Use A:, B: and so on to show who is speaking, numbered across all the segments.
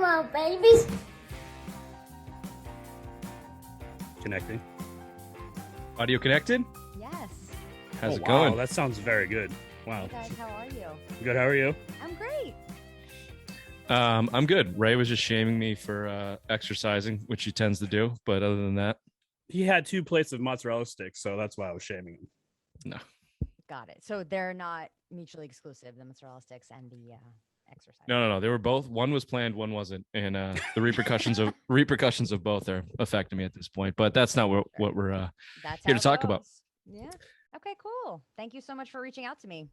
A: Hello, babies.
B: Connecting.
C: Audio connected?
D: Yes.
C: How's it going?
B: Wow, that sounds very good. Wow.
D: Hey guys, how are you?
B: Good, how are you?
D: I'm great.
C: I'm good. Ray was just shaming me for exercising, which he tends to do. But other than that,
B: He had 2 plates of mozzarella sticks, so that's why I was shaming him.
C: no.
D: Got it. So they're not mutually exclusive, the mozzarella sticks and the exercise.
C: No. They were both. One was planned, one wasn't, and the repercussions of both are affecting me at this point. But that's not what we're
D: That's
C: here
D: how
C: to talk
D: it
C: about.
D: goes. Yeah. Okay, cool. Thank you so much for reaching out to me.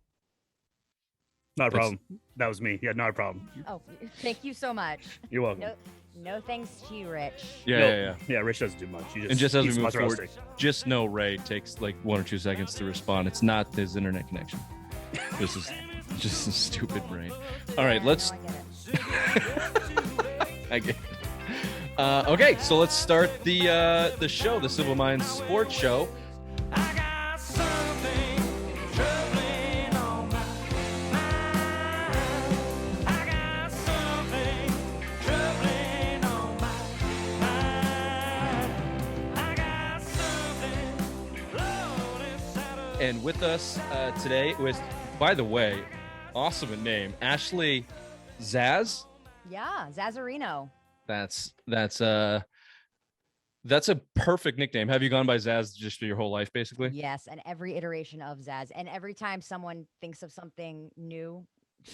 B: Not a problem. That was me. Yeah, not a problem.
D: Oh, thank you so much.
B: You're welcome.
D: No thanks to you, Rich.
C: Yeah.
B: Yeah, Rich doesn't do much.
C: And just as we
B: eats
C: move
B: mozzarella
C: forward,
B: sticks.
C: just know Ray takes like 1 or 2 seconds to respond. It's not his internet connection. This is just a stupid brain. All right,
D: Yeah,
C: let's.
D: no, I get it.
C: I get it. Okay, so let's start the show, the Simple Minds Sports Show. And with us today was, by the way, awesome name, Ashley Zazz.
D: Yeah, Zazzarino.
C: That's a perfect nickname. Have you gone by Zazz just for your whole life, basically?
D: Yes, and every iteration of Zazz. And every time someone thinks of something new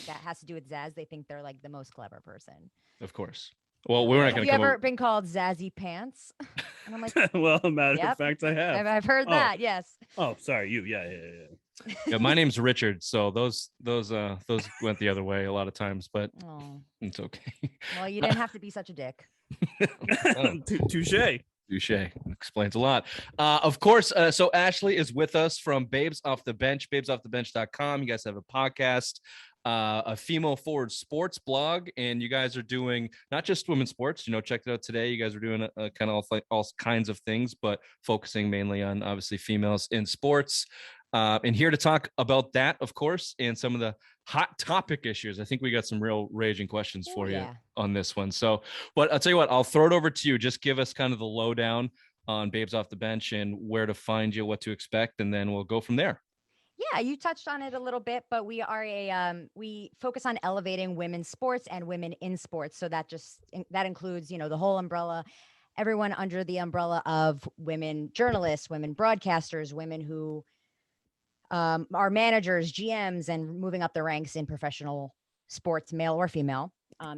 D: that has to do with Zazz, they think they're like the most clever person.
C: Of course. Well, we're not
D: Have
C: going
D: you
C: to come
D: ever
C: over.
D: been called Zazzy Pants? And I'm like,
B: Well, matter
D: Yep.
B: of fact, I have.
D: I've heard
B: Oh.
D: that. Yes.
B: Oh, sorry, you. Yeah.
C: Yeah, my name's Richard, so those went the other way a lot of times, but
D: Oh,
C: it's okay.
D: well, you didn't have to be such a dick.
C: Oh.
B: Touche.
C: Touche. Explains a lot. Of course, so Ashley is with us from Babes Off the Bench, babesoffthebench.com. You guys have a podcast, a female forward sports blog, and you guys are doing not just women's sports. Checked it out today. You guys are doing a kind of all kinds of things, but focusing mainly on obviously females in sports. And here to talk about that, of course, and some of the hot topic issues. I think we got some real raging questions
D: Oh,
C: for you
D: yeah.
C: on this one. So, but I'll tell you what, I'll throw it over to you. Just give us kind of the lowdown on Babes Off the Bench and where to find you, what to expect, and then we'll go from there.
D: Yeah, you touched on it a little bit, but we are we focus on elevating women's sports and women in sports. So that includes, the whole umbrella, everyone under the umbrella of women journalists, women broadcasters, women who are managers, GMs, and moving up the ranks in professional sports, male or female,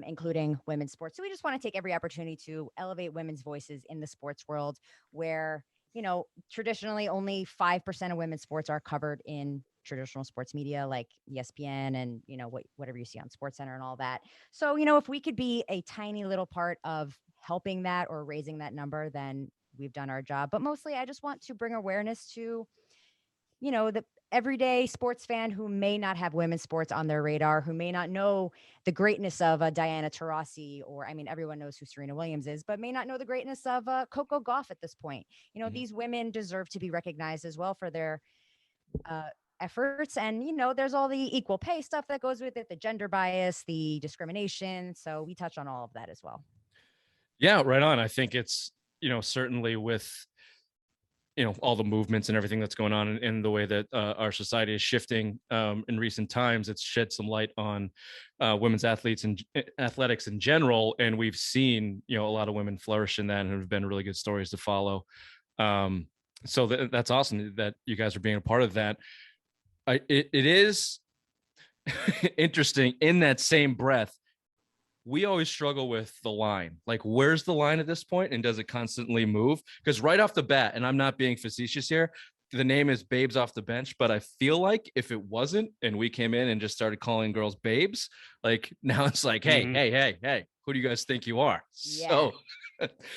D: including women's sports. So we just want to take every opportunity to elevate women's voices in the sports world where, traditionally only 5% of women's sports are covered in traditional sports media like ESPN and, whatever you see on SportsCenter and all that. So, if we could be a tiny little part of helping that or raising that number, then we've done our job. But mostly I just want to bring awareness to, the everyday sports fan who may not have women's sports on their radar, who may not know the greatness of Diana Taurasi, or, everyone knows who Serena Williams is, but may not know the greatness of Coco Gauff at this point. These women deserve to be recognized as well for their efforts. And, there's all the equal pay stuff that goes with it, the gender bias, the discrimination. So we touch on all of that as well.
C: Yeah, right on. I think it's, certainly with all the movements and everything that's going on in the way that our society is shifting in recent times, it's shed some light on women's athletes and athletics in general. And we've seen, a lot of women flourish in that and have been really good stories to follow. So that's awesome that you guys are being a part of that. It is interesting in that same breath. We always struggle with the line. Like, where's the line at this point? And does it constantly move? Because right off the bat, and I'm not being facetious here, the name is Babes Off the Bench, but I feel like if it wasn't, and we came in and just started calling girls babes, like now it's like, hey, hey, who do you guys think you are?
D: Yeah.
C: So,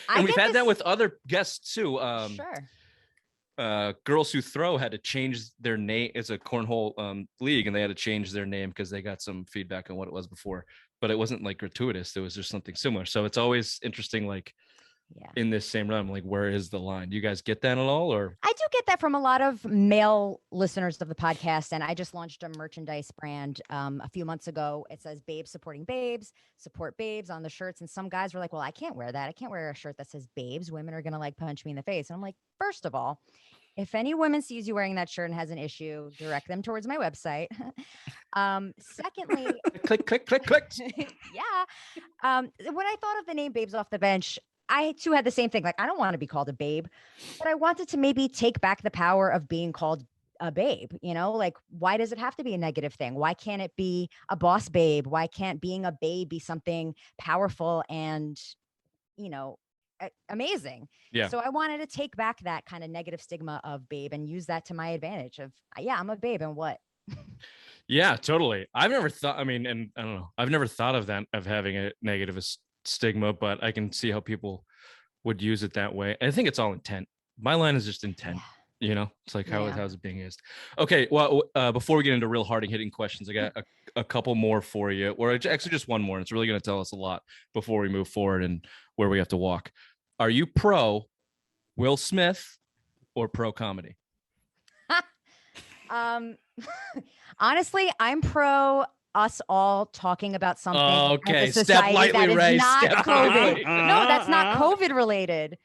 C: and we've had that with other guests too.
D: Sure.
C: Girls Who Throw had to change their name. It's a cornhole league, and they had to change their name because they got some feedback on what it was before. But it wasn't like gratuitous. It was just something similar. So it's always interesting, like
D: Yeah.
C: in this same realm? Like, where is the line? Do you guys get that at all? Or
D: I do get that from a lot of male listeners of the podcast. And I just launched a merchandise brand a few months ago. It says babes supporting babes, support babes on the shirts. And some guys were like, well, I can't wear that. I can't wear a shirt that says babes. Women are going to like punch me in the face. And I'm like, first of all, if any woman sees you wearing that shirt and has an issue, direct them towards my website. Secondly,
C: click, click, click, click.
D: yeah. When I thought of the name Babes Off the Bench, I too had the same thing. Like, I don't want to be called a babe, but I wanted to maybe take back the power of being called a babe. Like, why does it have to be a negative thing? Why can't it be a boss babe? Why can't being a babe be something powerful and, amazing?
C: Yeah.
D: So I wanted to take back that kind of negative stigma of babe and use that to my advantage of, yeah, I'm a babe and what?
C: Yeah, totally. I've never thought, and I don't know, I've never thought of that, of having a negative stigma, but I can see how people would use it that way. I think it's all intent. My line is just intent. It's like, how's it being used? Okay. Well, before we get into real hard hitting questions, I got a couple more for you, or actually just one more. And it's really going to tell us a lot before we move forward and where we have to walk. Are you pro Will Smith or pro comedy?
D: Honestly, I'm pro us all talking about something.
C: Okay,
D: as a society
C: step lightly,
D: that is
C: Ray.
D: not
C: Step
D: COVID.
C: lightly.
D: No, that's not COVID related.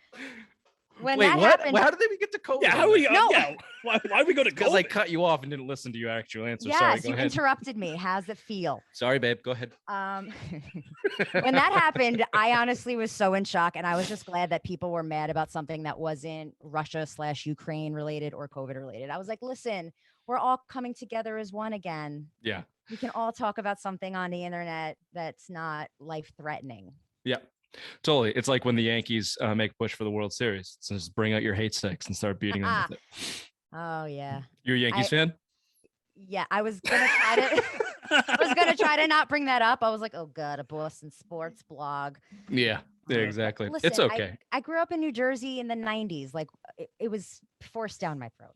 C: Wait, what?
D: Happened,
C: how did they get to COVID?
B: Yeah, how we?
D: No.
B: Yeah, why we go to COVID?
C: Because I cut you off and didn't listen to your actual answer.
D: Yes,
C: Sorry, go
D: you
C: ahead.
D: interrupted me. How's it feel?
C: Sorry, babe. Go ahead.
D: When that happened, I honestly was so in shock, and I was just glad that people were mad about something that wasn't Russia/Ukraine related or COVID related. I was like, listen, we're all coming together as one again.
C: Yeah.
D: We can all talk about something on the internet that's not life threatening.
C: Yeah. Totally. It's like when the Yankees make a push for the World Series. So just bring out your hate sticks and start beating them with it.
D: Oh yeah.
C: You're a Yankees fan?
D: Yeah, I was gonna try to not bring that up. I was like, oh god, a Boston sports blog.
C: Yeah. Yeah, exactly.
D: Listen,
C: it's okay.
D: I grew up in New Jersey in the 90s. Like it was forced down my throat.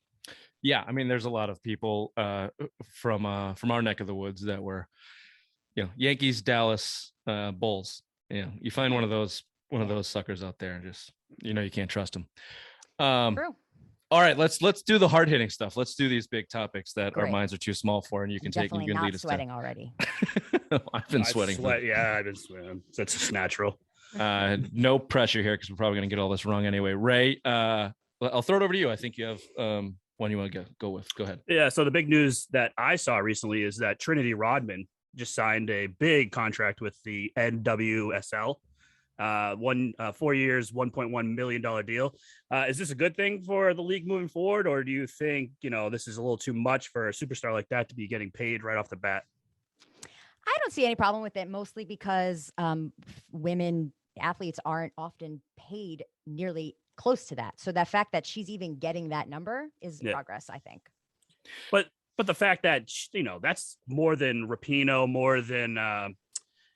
C: Yeah, there's a lot of people from our neck of the woods that were, Yankees, Dallas, Bulls. You find one of those suckers out there, and just you can't trust them.
D: True.
C: All right, let's do the hard hitting stuff. Let's do these big topics that our
D: Great.
C: minds are too small for, and you can lead us.
D: Sweating already.
C: I've been sweating.
B: Yeah, I've been sweating. That's just natural.
C: No pressure here because we're probably gonna get all this wrong anyway. Ray, I'll throw it over to you. I think you have one you want to go with. Go ahead.
B: Yeah. So the big news that I saw recently is that Trinity Rodman just signed a big contract with the NWSL. 4 years, $1.1 million deal. Is this a good thing for the league moving forward, or do you think this is a little too much for a superstar like that to be getting paid right off the bat?
D: I don't see any problem with it, mostly because women athletes aren't often paid nearly close to that. So the fact that she's even getting that number is progress, I think.
B: But the fact that that's more than Rapinoe, more than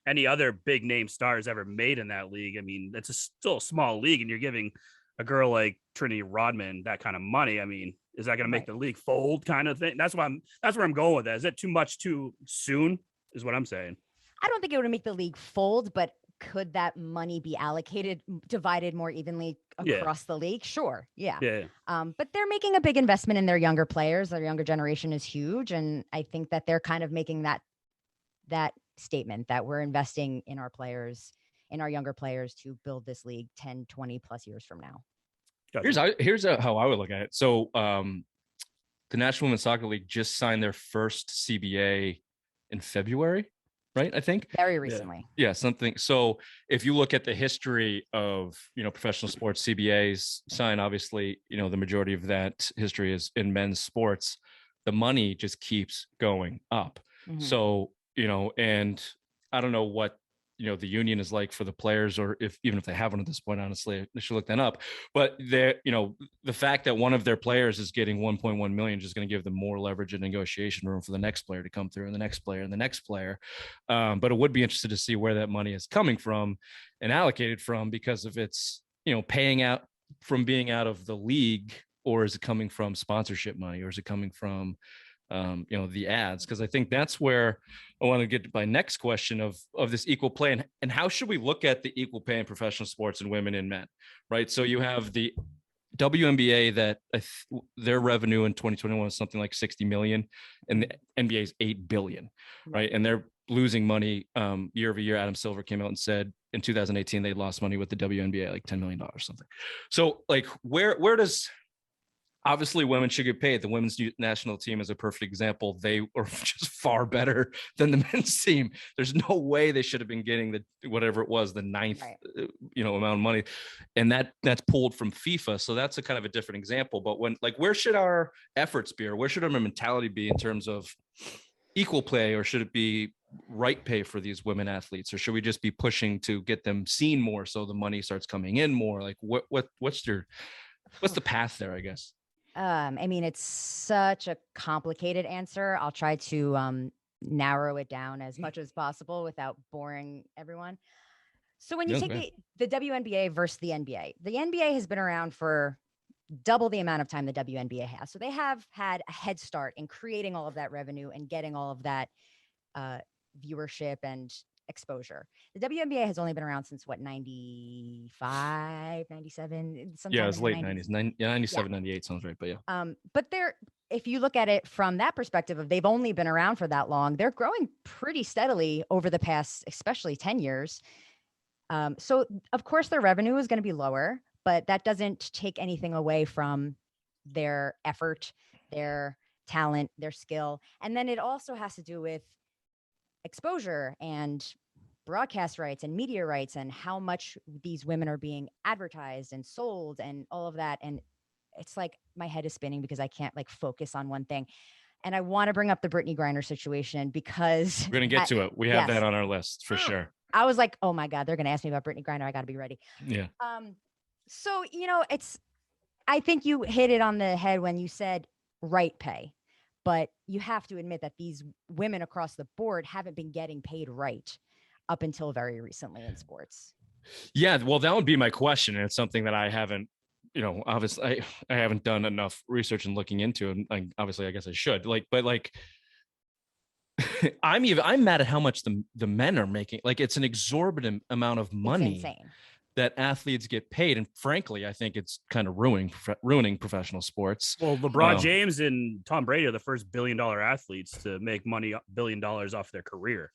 B: any other big name stars ever made in that league. It's still a small league, and you're giving a girl like Trinity Rodman that kind of money. Is that going to make the league fold, kind of thing? That's where I'm going with that. Is it too much too soon? Is what I'm saying.
D: I don't think it would make the league fold, but could that money be divided more evenly across the league? Sure. Yeah. But they're making a big investment in their younger players. Their younger generation is huge. And I think that they're kind of making that statement that we're investing in our players, in our younger players, to build this league 10, 20 plus years from now.
B: Gotcha.
C: Here's how I would look at it. So the National Women's Soccer League just signed their first CBA in February, right? I think
D: very recently.
C: Yeah, something. So if you look at the history of professional sports, CBAs sign, obviously the majority of that history is in men's sports. The money just keeps going up. Mm-hmm. So and I don't know what the union is like for the players, or even if they have one at this point. Honestly, I should look that up. But the fact that one of their players is getting 1.1 million is just going to give them more leverage and negotiation room for the next player to come through, and the next player and the next player. But it would be interested to see where that money is coming from and allocated from, because if it's paying out from being out of the league, or is it coming from sponsorship money, or is it coming from the ads, because I think that's where I want to get to my next question of this equal play, and how should we look at the equal pay in professional sports and women and men, right? So you have the WNBA that their revenue in 2021 is something like 60 million, and the NBA is 8 billion, right? And they're losing money year over year. Adam Silver came out and said in 2018 they lost money with the WNBA, like $10 million something. So like where does, obviously women should get paid. The women's national team is a perfect example. They are just far better than the men's team. There's no way they should have been getting the whatever it was, the ninth amount of money, and that's pulled from FIFA. So that's a kind of a different example. But when, like, where should our efforts be, or where should our mentality be in terms of equal play, or should it be right pay for these women athletes, or should we just be pushing to get them seen more so the money starts coming in more? Like what's the path there, I guess?
D: I mean, it's such a complicated answer. I'll try to narrow it down as much as possible without boring everyone. So when you take the WNBA versus the NBA has been around for double the amount of time the WNBA has. So they have had a head start in creating all of that revenue and getting all of that viewership and exposure. The WNBA has only been around since 95, 97.
C: Yeah, it was late 90s. 97, 98 sounds right, but yeah.
D: But if you look at it from that perspective of they've only been around for that long, they're growing pretty steadily over the past, especially 10 years. So of course their revenue is going to be lower, but that doesn't take anything away from their effort, their talent, their skill. And then it also has to do with exposure and broadcast rights and media rights and how much these women are being advertised and sold and all of that. And it's like my head is spinning because I can't like focus on one thing. And I want to bring up the Brittany Griner situation because
C: we're going to get to it. We have that on our list for sure.
D: I was like, oh my God, they're going to ask me about Brittany Griner. I got to be ready.
C: Yeah.
D: So, I think you hit it on the head when you said right pay, but you have to admit that these women across the board haven't been getting paid right up until very recently in sports.
C: Yeah. Well, that would be my question. And it's something that I haven't, obviously I haven't done enough research and looking into, and obviously I guess I should I'm mad at how much the men are making. Like, it's an exorbitant amount of money that athletes get paid. And frankly, I think it's kind of ruining professional sports.
B: Well, LeBron James and Tom Brady are the first $1 billion athletes to make money, $1 billion off their career.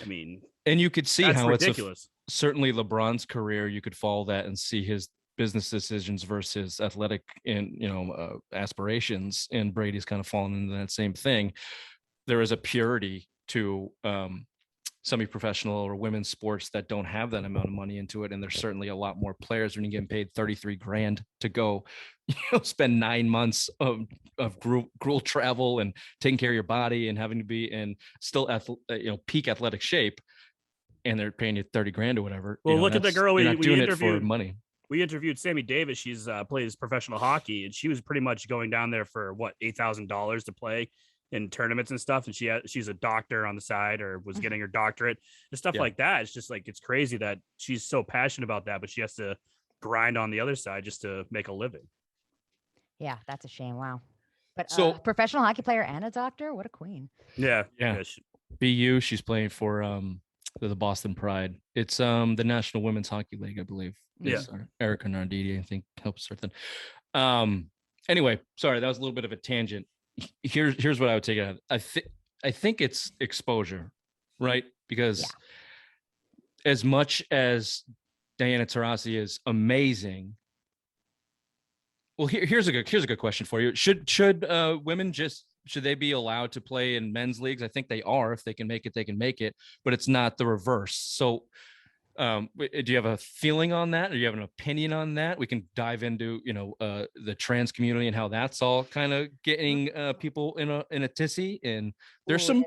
B: I mean,
C: and you could see how
B: ridiculous.
C: Certainly LeBron's career, you could follow that and see his business decisions versus athletic and, aspirations. And Brady's kind of fallen into that same thing. There is a purity to semi-professional or women's sports that don't have that amount of money into it. And there's certainly a lot more players when you're getting paid $33,000 to go, spend 9 months of gruel travel and taking care of your body and having to be in still peak athletic shape. And they're paying you $30,000 or whatever.
B: Well, look at the girl we interviewed.
C: It for money.
B: We interviewed Sammy Davis. She's plays professional hockey, and she was pretty much going down there for $8,000 to play in tournaments and stuff. And she's a doctor on the side, or was getting her doctorate and stuff like that. It's just like, it's crazy that she's so passionate about that, but she has to grind on the other side just to make a living.
D: Yeah, that's a shame. Wow. But
C: so
D: professional hockey player and a doctor, what a queen.
B: Yeah.
C: BU, she's playing for the Boston Pride. It's the National Women's Hockey League, I believe.
B: Yeah.
C: Erica Narditi, I think, helps certain. Anyway, sorry, that was a little bit of a tangent. Here's what I would take out. I think it's exposure, right? Because as much as Diana Taurasi is amazing, well, here's a good question for you. Should women should they be allowed to play in men's leagues? I think they are. If they can make it, they can make it, but it's not the reverse. So do you have a feeling on that, or do you have an opinion on that? We can dive into the trans community and how that's all kind of getting people in a tizzy. And there's some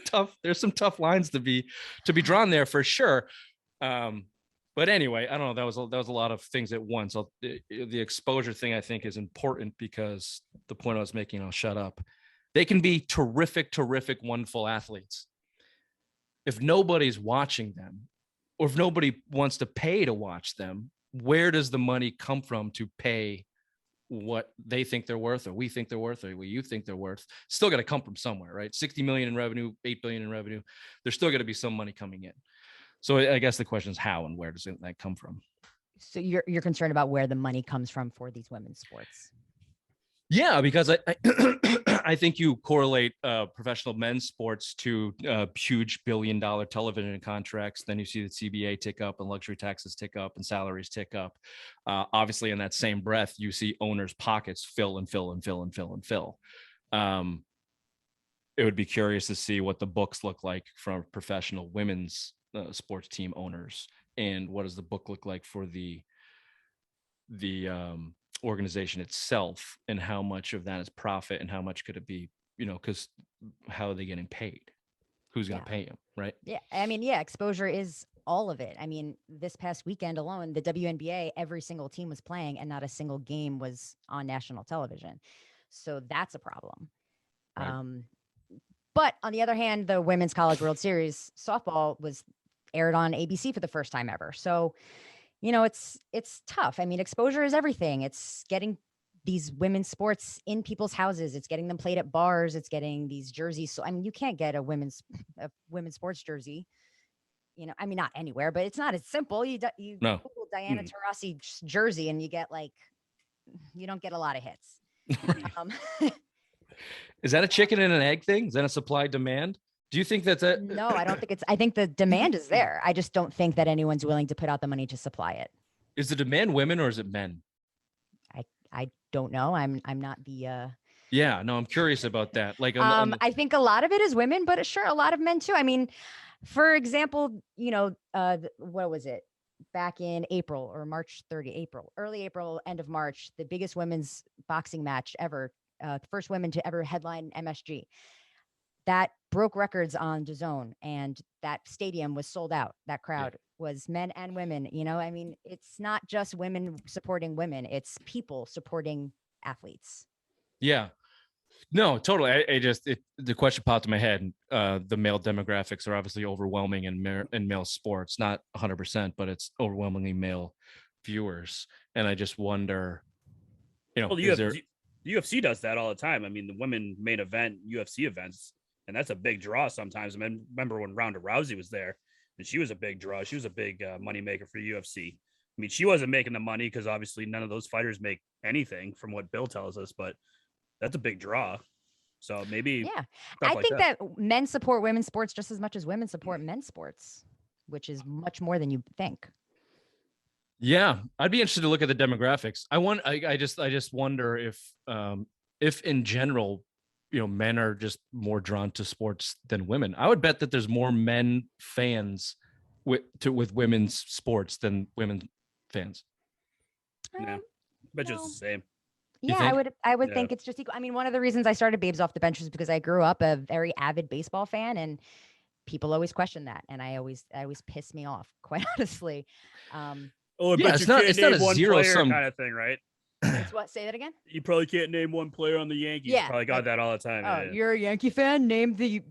C: tough lines to be drawn there for sure. But anyway, I don't know. That was a lot of things at once. The exposure thing I think is important, because the point I was making, I'll shut up. They can be terrific, wonderful athletes. If nobody's watching them, or if nobody wants to pay to watch them, where does the money come from to pay what they think they're worth, or we think they're worth, or what you think they're worth. Still got to come from somewhere, right? 60 million in revenue, 8 billion in revenue. There's still got to be some money coming in. So I guess the question is how and where does that come from?
D: So you're concerned about where the money comes from for these women's sports?
C: Yeah, because I I think you correlate professional men's sports to huge billion-dollar television contracts. Then you see the CBA tick up and luxury taxes tick up and salaries tick up. Obviously, in that same breath, you see owners' pockets fill and fill and fill and fill and fill. It would be curious to see what the books look like from professional women's sports team owners, and what does the book look like for the organization itself, and how much of that is profit and how much could it be, because how are they getting paid? Who's going to pay them, right?
D: Yeah. I mean, yeah, exposure is all of it. I mean, this past weekend alone, the WNBA, every single team was playing and not a single game was on national television. So that's a problem. Right. But on the other hand, the Women's College World Series softball was aired on ABC for the first time ever. So it's tough. I mean, exposure is everything. It's getting these women's sports in people's houses. It's getting them played at bars. It's getting these jerseys. So, I mean, you can't get a women's sports jersey, I mean, not anywhere, but it's not as simple. You
C: no.
D: Google Diana Taurasi jersey and you don't get a lot of hits.
C: Is that a chicken and an egg thing? Is that a supply demand? Do you think that's it?
D: No, I don't think I think the demand is there. I just don't think that anyone's willing to put out the money to supply it.
C: Is the demand women or is it men?
D: I don't know. I'm not the
C: Yeah, no, I'm curious about that. Like
D: I think a lot of it is women, but sure, a lot of men too. I mean, for example, what was it? Back in April or March 30, early April, end of March, the biggest women's boxing match ever, the first women to ever headline MSG. That broke records on DAZN, and that stadium was sold out. That crowd was men and women. I mean, it's not just women supporting women; it's people supporting athletes.
C: Yeah, no, totally. The question popped in my head. The male demographics are obviously overwhelming in male sports, not 100%, but it's overwhelmingly male viewers, and I just wonder,
B: well, the UFC does that all the time. I mean, the women main event UFC events. And that's a big draw sometimes. I mean, remember when Ronda Rousey was there and she was a big draw. She was a big moneymaker for UFC. I mean, she wasn't making the money because obviously none of those fighters make anything from what Bill tells us, but that's a big draw. So maybe.
D: Yeah. I think that men support women's sports just as much as women support men's sports, which is much more than you think.
C: Yeah. I'd be interested to look at the demographics. I just wonder if in general, men are just more drawn to sports than women. I would bet that there's more men fans with women's sports than women fans.
B: Yeah, but just the same.
D: Yeah, I would think it's just equal. I mean, one of the reasons I started Babes Off the Bench was because I grew up a very avid baseball fan, and people always question that, and I always piss me off, quite honestly.
B: It's not a zero-sum kind of thing, right?
D: It's what? Say that again?
B: You probably can't name one player on the Yankees. Yeah, you probably got that all the time.
D: Oh, you're a Yankee fan? Name the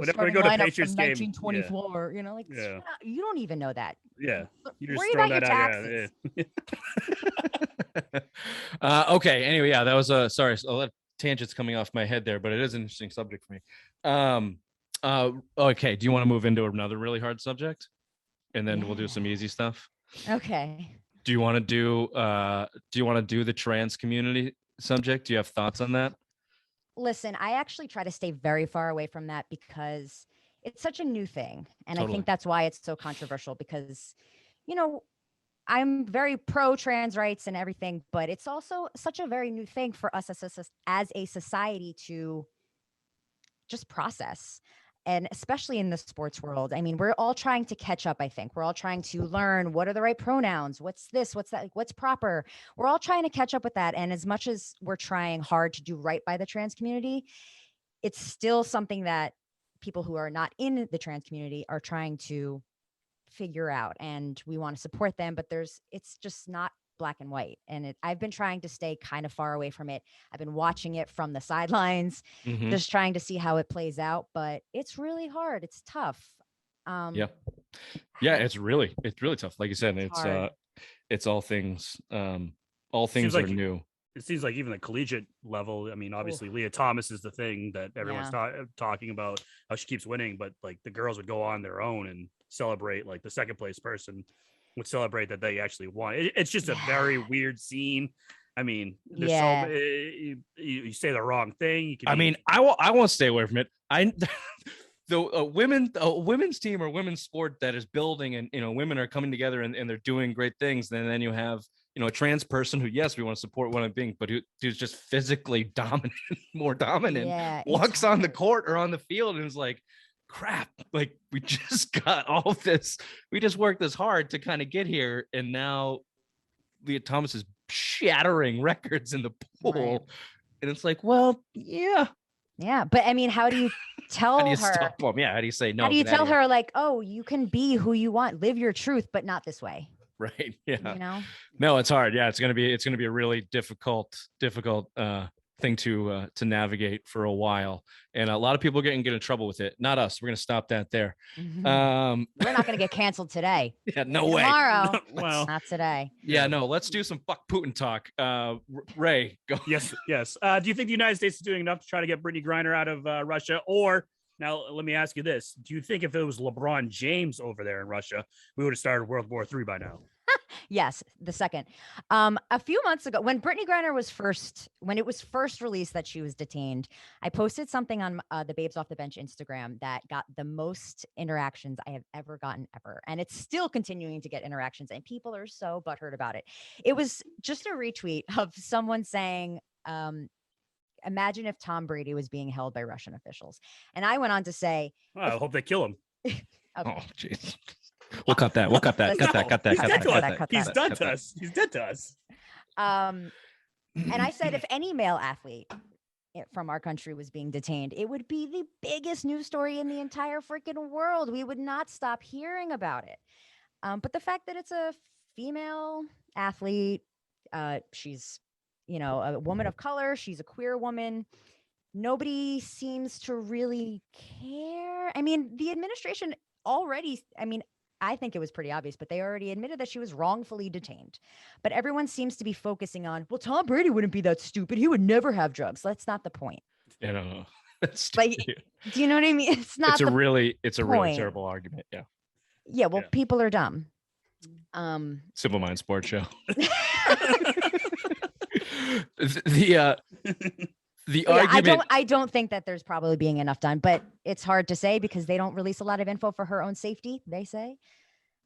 D: starting lineup from 1924.
B: Yeah.
D: You don't even know that.
B: Yeah,
D: you just worry about your taxes.
C: Okay. Anyway, that was sorry, a lot of tangents coming off my head there, but it is an interesting subject for me. Okay. Do you want to move into another really hard subject, and then we'll do some easy stuff?
D: Okay.
C: Do you want to do the trans community subject? Do you have thoughts on that?
D: Listen, I actually try to stay very far away from that because it's such a new thing. And I think that's why it's so controversial because, I'm very pro trans rights and everything, but it's also such a very new thing for us as a society to just process. And especially in the sports world, I mean, we're all trying to catch up, I think. We're all trying to learn what are the right pronouns, what's this, what's that, what's proper. We're all trying to catch up with that. And as much as we're trying hard to do right by the trans community, it's still something that people who are not in the trans community are trying to figure out. And we want to support them, but it's just not black and white. And I've been trying to stay kind of far away from it. I've been watching it from the sidelines, just trying to see how it plays out, but it's really hard. It's tough.
C: Yeah, it's really tough. Like you said, it's all things are new.
B: it seems like even the collegiate level, I mean, obviously Leah Thomas is the thing that everyone's talking about, how she keeps winning, but like the girls would go on their own and celebrate, like the second place person would celebrate that they actually won. It's just a very weird scene. I mean, there's so you say the wrong thing. You can
C: I won't stay away from it. The women's team or women's sport that is building, and women are coming together and they're doing great things. And then you have a trans person who, yes, we want to support women being, but who's just physically dominant, more dominant, walks on the court or on the field and is like, crap, like we just got all of this. We just worked this hard to kind of get here, and now Leah Thomas is shattering records in the pool, right. And it's like, well, yeah,
D: but I mean, how do you tell
C: how do you
D: her?
C: Stop them? Yeah, how do you say no?
D: How do you tell her, like, oh, you can be who you want, live your truth, but not this way?
C: Right. Yeah. No, it's hard. Yeah, it's gonna be a really difficult thing to navigate for a while, and a lot of people get in trouble with it. Not us. We're gonna stop that there.
D: We're not gonna get canceled today.
C: Yeah, no way.
D: Tomorrow.
B: Well,
D: not today.
C: Yeah, no. Let's do some fuck Putin talk. Ray, go.
B: Yes. Do you think the United States is doing enough to try to get Brittany Griner out of Russia? Or now, let me ask you this: do you think if it was LeBron James over there in Russia, we would have started World War III by now?
D: Yes, the second. A few months ago, when Brittany Griner was first released that she was detained, I posted something on the Babes Off the Bench Instagram that got the most interactions I have ever gotten ever. And it's still continuing to get interactions, and people are so butthurt about it. It was just a retweet of someone saying, imagine if Tom Brady was being held by Russian officials. And I went on to say,
B: I hope they kill him.
D: Okay.
C: Oh, jeez. We'll cut that. Cut that.
B: He's dead to us. He's dead to us.
D: And I said, if any male athlete from our country was being detained, it would be the biggest news story in the entire freaking world. We would not stop hearing about it. But the fact that it's a female athlete, she's, a woman of color, she's a queer woman, nobody seems to really care. I mean, the administration already, I think it was pretty obvious, but they already admitted that she was wrongfully detained. But everyone seems to be focusing on, well, Tom Brady wouldn't be that stupid. He would never have drugs. That's not the point. Like, do you know what I mean? It's not.
C: It's a really terrible argument. Yeah.
D: Yeah. Well, people are dumb.
C: Simple Mind Sports Show. The argument.
D: I don't think that there's probably being enough done, but it's hard to say because they don't release a lot of info for her own safety, they say,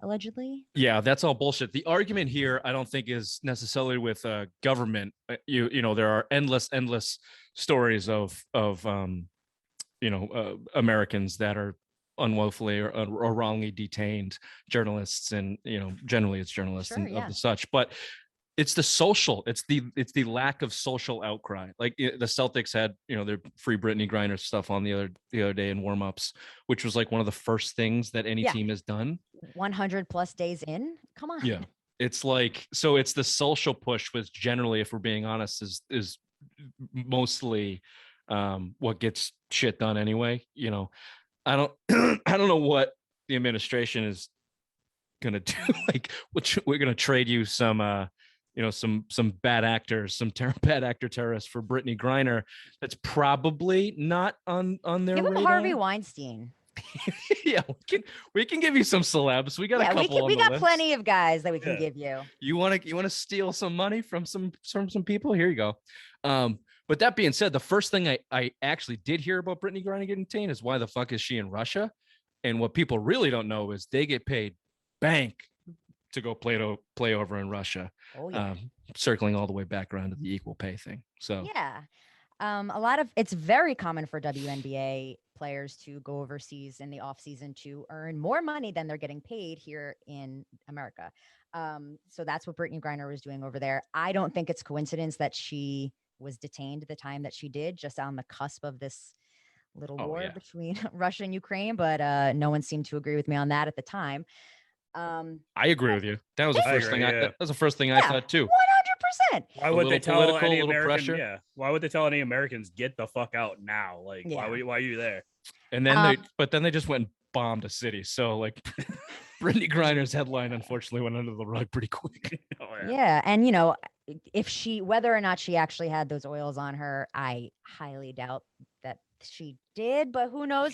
D: allegedly.
C: Yeah, that's all bullshit. The argument here, I don't think, is necessarily with government. There are endless stories of Americans that are unlawfully or wrongly detained, journalists, and generally it's journalists of the such, but it's the lack of social outcry. Like the Celtics had, their free Brittany Griner stuff on the other day in warmups, which was like one of the first things that any team has done.
D: 100 plus days in. Come on.
C: Yeah. It's like, so it's the social push, which generally, if we're being honest, is mostly what gets shit done anyway. I don't know what the administration is going to do. Like, we're going to trade you some, some bad actors, bad actor terrorists for Brittany Griner. That's probably not on their radar.
D: Give him Harvey Weinstein.
C: Yeah, we can give you some celebs. We got a couple.
D: We got plenty of guys that we can give you.
C: You want to steal some money from some people? Here you go. But that being said, the first thing I actually did hear about Brittany Griner getting detained is why the fuck is she in Russia? And what people really don't know is they get paid bank to go play over in Russia. Oh, yeah. Circling all the way back around to the equal pay thing. So
D: yeah, it's very common for WNBA players to go overseas in the off season to earn more money than they're getting paid here in America. So that's what Brittany Griner was doing over there. I don't think it's coincidence that she was detained the time that she did, just on the cusp of this little war between Russia and Ukraine. But no one seemed to agree with me on that at the time.
C: I agree with you. That was the first thing. That was the first thing I thought too.
D: 100%.
B: Why would they tell any American? Yeah. Why would they tell any Americans get the fuck out now? Like, why are you there?
C: And then they just went and bombed a city. So like, Brittany Griner's headline unfortunately went under the rug pretty quick.
D: Yeah, and whether or not she actually had those oils on her, I highly doubt that she did, but who knows?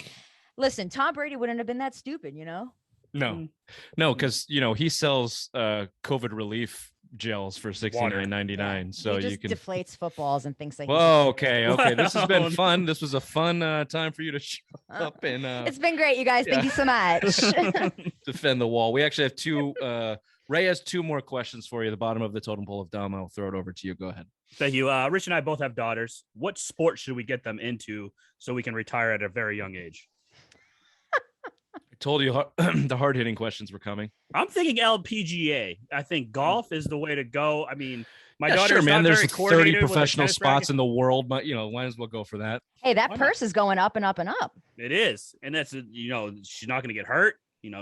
D: Listen, Tom Brady wouldn't have been that stupid,
C: No,
B: Mm.
C: because he sells COVID relief gels for $69.99. So
D: he just
C: you can
D: deflates footballs and thinks that
C: Whoa, okay. This has been
B: Wow.
C: fun. This was a fun time for you to show up and
D: it's been great, you guys. Thank you so much.
C: defend the wall. We actually have two. Ray has two more questions for you. The bottom of the totem pole of Dom. I'll throw it over to you. Go ahead.
B: Thank you. Rich and I both have daughters. What sport should we get them into so we can retire at a very young age?
C: I told you the hard hitting questions were coming.
B: I'm thinking LPGA. I think golf is the way to go. I mean, my
C: Yeah,
B: daughter,
C: sure, man. There's
B: very
C: 30
B: coordinated with a
C: professional
B: tennis
C: spots
B: racket.
C: in the world, but might as well go for that.
D: Hey, that
B: Why
D: purse is going up and up and up.
B: It is, and that's she's not going to get hurt.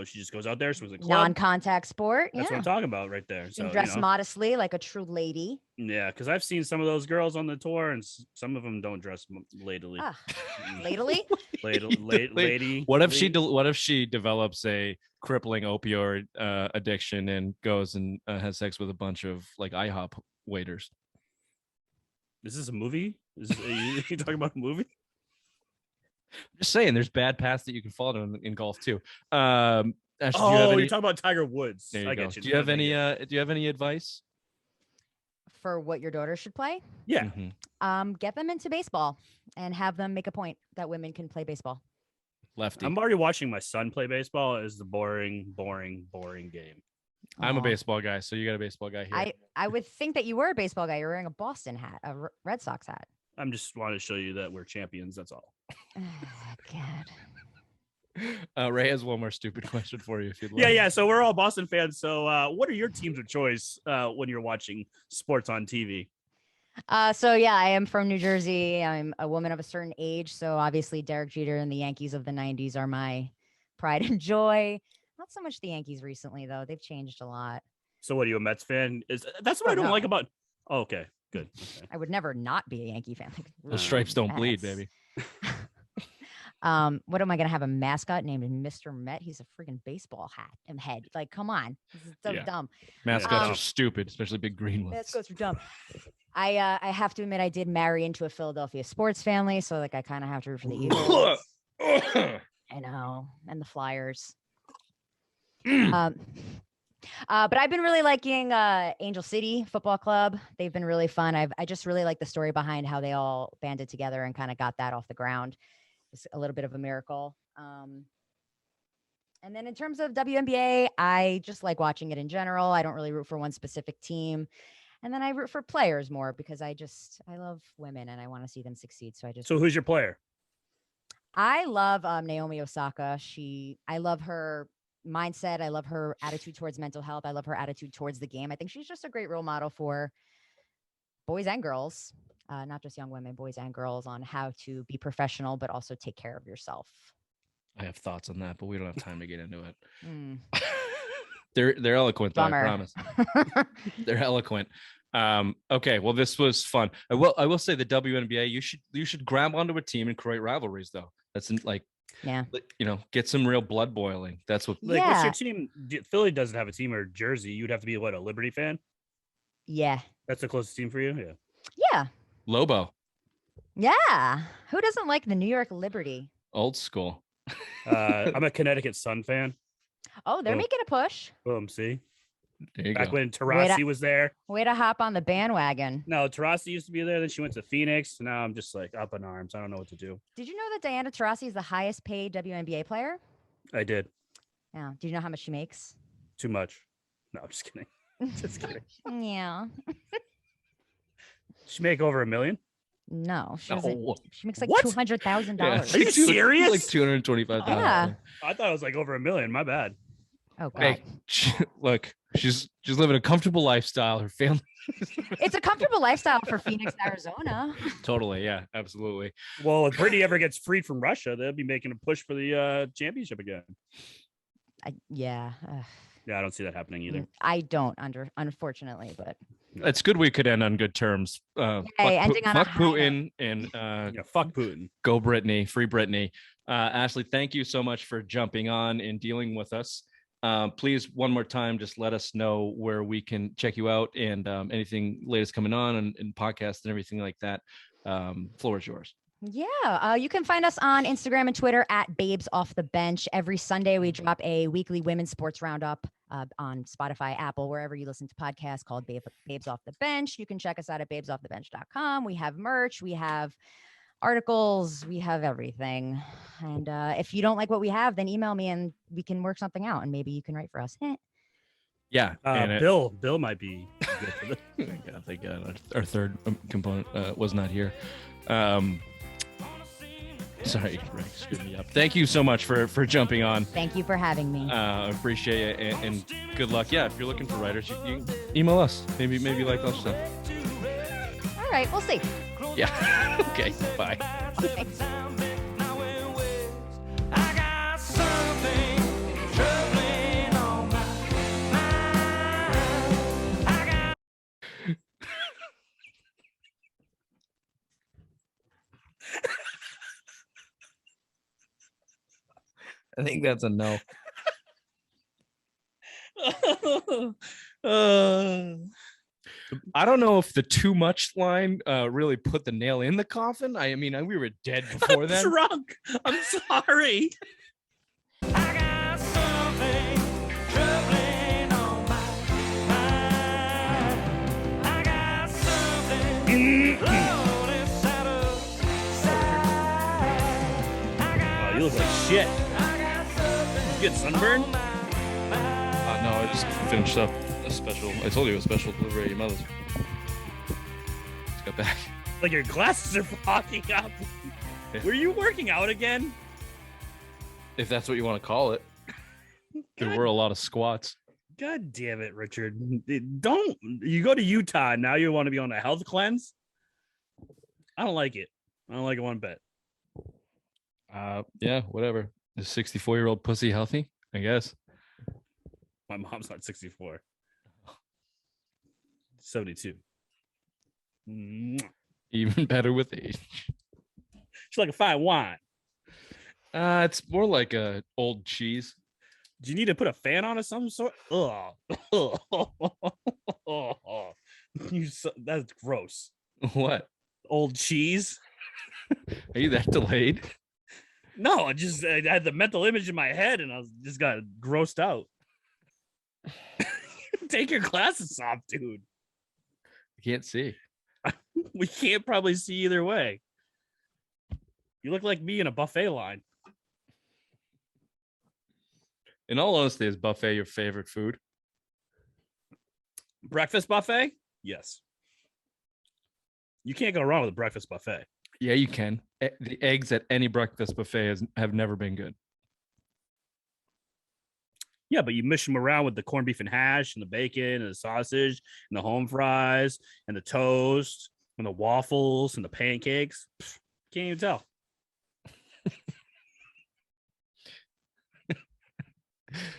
B: She just goes out there. She was a club.
D: Non-contact sport.
B: That's what
D: Yeah.
B: I'm talking about right there.
D: You
B: So
D: can dress modestly like a true lady.
B: yeah, because I've seen some of those girls on the tour, and some of them don't dress ladily.
D: Ah, ladily?
B: Lady.
C: What if she develops a crippling opioid addiction and goes and has sex with a bunch of like IHOP waiters?
B: Is this a movie? Are you talking about a movie?
C: Just saying, there's bad paths that you can follow in golf too. Ash,
B: You're talking about Tiger Woods.
C: There you
B: I
C: go.
B: get you.
C: Do you have any? Do you have any advice?
D: For what your daughter should play?
B: Yeah.
C: Mhm.
D: Get them into baseball and have them make a point that women can play baseball.
C: Lefty.
B: I'm already watching my son play baseball. It's the boring game.
C: I'm a
D: Aw.
C: baseball guy, so you got a baseball guy here.
D: I would think that you were a baseball guy. You're wearing a Boston hat, a Red Sox hat.
B: I'm just wanting to show you that we're champions. That's all.
D: God.
C: Ray has one more stupid question for you, if you'd like.
B: Yeah. So we're all Boston fans. So what are your teams of choice when you're watching sports on TV?
D: So yeah, I am from New Jersey. I'm a woman of a certain age. So obviously Derek Jeter and the Yankees of the 90s are my pride and joy. Not so much the Yankees recently, though. They've changed a lot.
B: So what are you, a Mets fan? That's what I don't
D: no.
B: like about. Oh, okay, good. Okay.
D: I would never not be a Yankee fan. Like,
C: The stripes don't bleed,
D: Mets.
C: baby.
D: What am I gonna have a mascot named Mr. Met? He's a freaking baseball hat and head. Like, come on, this is so
B: Yeah.
D: dumb.
C: Mascots are stupid, especially big green ones.
D: Mascots are dumb. I have to admit, I did marry into a Philadelphia sports family, so like I kind of have to root for the Eagles. I know, and the Flyers. But I've been really liking Angel City Football Club. They've been really fun. I just really like the story behind how they all banded together and kind of got that off the ground. It's a little bit of a miracle. And then in terms of WNBA, I just like watching it in general. I don't really root for one specific team. And then I root for players more because I love women and I want to see them succeed.
B: So who's your player?
D: I love Naomi Osaka. I love her mindset. I love her attitude towards mental health. I love her attitude towards the game. I think she's just a great role model for boys and girls, not just young women, boys and girls, on how to be professional, but also take care of yourself.
C: I have thoughts on that, but we don't have time to get into it.
D: Mm.
C: They're eloquent, though, I
D: Bummer.
C: promise. They're eloquent. Okay, well, this was fun. I will say the WNBA, you should grab onto a team and create rivalries, though. That's
D: Yeah.
C: Get some real blood boiling. That's what.
B: What's
D: Yeah.
B: your team? Philly doesn't have a team or Jersey. You'd have to be a Liberty fan.
D: Yeah.
B: That's the closest team for you. Yeah.
D: Yeah.
C: Lobo,
D: Yeah. Who doesn't like the New York Liberty?
C: old school.
B: I'm a Connecticut Sun fan.
D: Oh, they're
B: Oh.
D: making a push.
B: Boom. See,
C: There you
B: back
C: go.
B: when Tarasi was there.
D: Way to hop on the bandwagon.
B: No, Tarasi used to be there. Then she went to Phoenix. Now I'm just like up in arms. I don't know what to do.
D: Did you know that Diana Taurasi is the highest paid WNBA player?
B: I did
D: Yeah. Do you know how much she makes?
B: too much. No, I'm just kidding. Just kidding.
D: Yeah.
B: She make over $1 million.
D: No, she doesn't.
C: No.
D: She makes like
B: What?
D: $200,000.
B: Are you serious?
C: Like 225,000.
D: Yeah.
B: I thought it was like over $1 million. My bad.
D: Oh god.
C: Hey, look, she's living a comfortable lifestyle. Her family.
D: It's a comfortable lifestyle for Phoenix, Arizona.
C: Totally, yeah, absolutely.
B: Well, if Brittany ever gets freed from Russia, they'll be making a push for the championship again.
D: Yeah.
B: Yeah, I don't see that happening either.
D: I don't unfortunately, but
C: It's good we could end on good terms.
D: ending on a
C: fuck
D: high
C: Putin and
B: Yeah, fuck Putin.
C: go Brittany, free Brittany. Ashley, thank you so much for jumping on and dealing with us. Please, one more time, just let us know where we can check you out and anything latest coming on and podcasts and everything like that. Floor is yours.
D: Yeah, you can find us on Instagram and Twitter at Babes Off the Bench. Every Sunday, we drop a weekly women's sports roundup on Spotify, Apple, wherever you listen to podcasts, called Babes Off the Bench. You can check us out at babesoffthebench.com. We have merch, we have articles, we have everything. And if you don't like what we have, then email me and we can work something out, and maybe you can write for us.
C: Yeah,
B: Bill might be good for this.
C: Thank God, our third component was not here. Sorry, Rick, screwed me up. Thank you so much for jumping on.
D: Thank you for having me.
C: Appreciate it, and good luck. Yeah, if you're looking for writers, you can email us. Maybe like us stuff.
D: All right, we'll see.
C: Yeah. Okay. Bye. I think that's a no. I don't know if the too much line really put the nail in the coffin. I mean, we were dead before then.
B: I'm drunk. I'm sorry.
A: I got something troubling on my mind. I got something lonely side of side.
B: Oh, you look like shit. You get sunburned?
C: No, I just finished up a special. I told you a special delivery at your mother's. Just got back.
B: Like your glasses are fogging up. Were you working out again?
C: If that's what you want to call it. There were a lot of squats.
B: God damn it, Richard. Don't you go to Utah and now you want to be on a health cleanse? I don't like it. I don't like it one bit.
C: Yeah, whatever. Is 64-year-old pussy healthy? I guess.
B: My mom's not 64. 72.
C: Even better with age.
B: She's like a fine wine.
C: It's more like a old cheese.
B: Do you need to put a fan on of some sort? Ugh. That's gross.
C: What?
B: Old cheese?
C: Are you that delayed?
B: No, I had the mental image in my head and just got grossed out. Take your glasses off, dude.
C: I can't see.
B: We can't probably see either way. You look like me in a buffet line.
C: In all honesty, is buffet your favorite food?
B: Breakfast buffet? Yes. You can't go wrong with a breakfast buffet.
C: Yeah, you can. The eggs at any breakfast buffet have never been good.
B: Yeah, but you mish them around with the corned beef and hash and the bacon and the sausage and the home fries and the toast and the waffles and the pancakes. Can't even tell.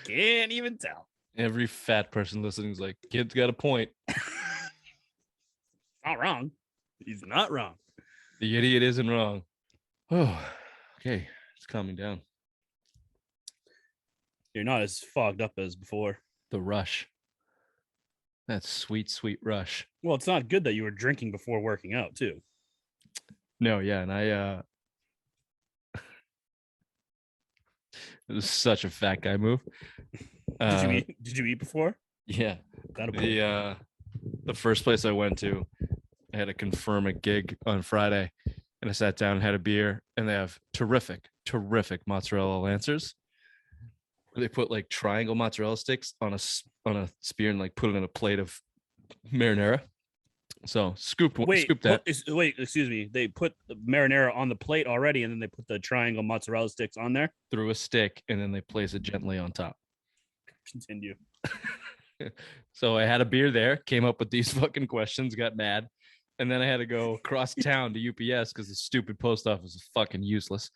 B: Can't even tell.
C: Every fat person listening is like, kid's got a point.
B: Not wrong. He's not wrong.
C: The idiot isn't wrong. Oh, okay. It's calming down.
B: You're not as fogged up as before.
C: The rush. That sweet, sweet rush.
B: Well, it's not good that you were drinking before working out, too.
C: No, yeah. And I, it was such a fat guy move.
B: Did you eat before?
C: Yeah. The first place I went to, I had to confirm a gig on Friday, and I sat down and had a beer, and they have terrific mozzarella lancers. They put like triangle mozzarella sticks on a spear and like put it in a plate of marinara. So scoop that.
B: Wait, excuse me. They put the marinara on the plate already, and then they put the triangle mozzarella sticks on there.
C: Through a stick, and then they place it gently on top.
B: Continue.
C: So I had a beer there, came up with these fucking questions, got mad. And then I had to go across town to UPS because the stupid post office is fucking useless.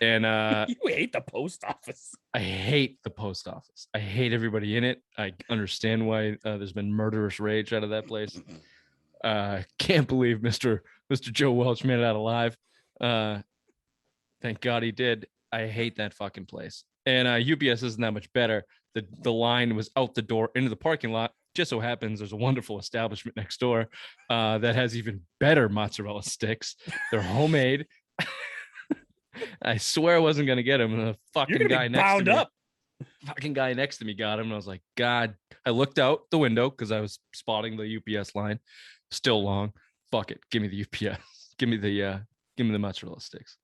C: And
B: you hate the post office.
C: I hate the post office. I hate everybody in it. I understand why there's been murderous rage out of that place. Can't believe Mr. Joe Welch made it out alive. Thank God he did. I hate that fucking place. And UPS isn't that much better. The line was out the door into the parking lot. Just so happens there's a wonderful establishment next door that has even better mozzarella sticks. They're homemade. I swear I wasn't gonna get them. And the
B: You're
C: fucking
B: gonna
C: guy
B: be
C: next to
B: bound
C: me,
B: up.
C: fucking guy next to me got him. And I was like, God. I looked out the window because I was spotting the UPS line. Still long. Fuck it. Give me the UPS. Give me the mozzarella sticks.